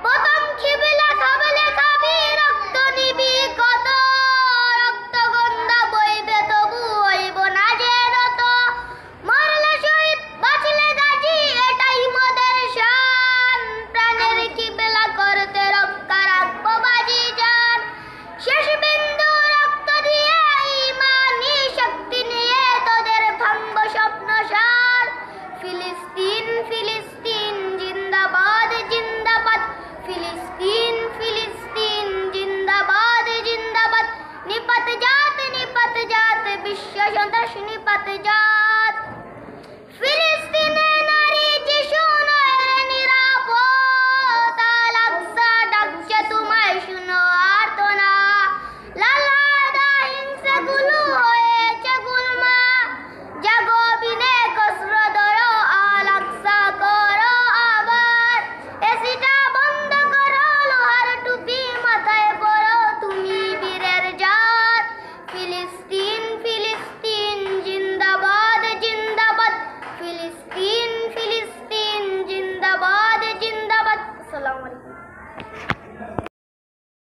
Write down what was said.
প্রথম খিবিলা খাবলে খাবি রক্ত নিবি কত রক্ত গন্ধা বইবে তবু হইব না যে রত মরলে শহীদ বাঁচলে গাজী এটাই মোদের শান প্রাণের খিবিলা করতে রক্ষা রাখবো বাজি জান শেষ বিন্দু রক্ত দিয়ে ইমানি শক্তি নিয়ে তোদের ভাঙবো স্বপ্ন সার ফিলিস্তিন ফিলিস্তিন জিন্দাবাদ জিন্দাবাদ ফিলিস্তিন ফিলিস্তিন জিন্দাবাদ জিন্দাবাদ নিপাত জাত বিশ্ব সন্ত্রাস নিপাত জাত ফিলিস্তিনে নারী যিশু নয় নিরাপদ আল আকসা ডাকছে তোমায় শুনো আর্তনা লালাদা হিংসাগুলো হয়েছে গুলমা জাগো বিনে কসর ধরো আল আকসা করো আবার এসিটা বন্ধ করো লোহার টুপি মাথায় পরো তুমি বীরের জাত ফিলিস্তিন ফিলিস্তিন জিন্দাবাদ জিন্দাবাদ ফিলিস্তিন ফিলিস্তিন জিন্দাবাদ জিন্দাবাদ আসসালামু আলাইকুম।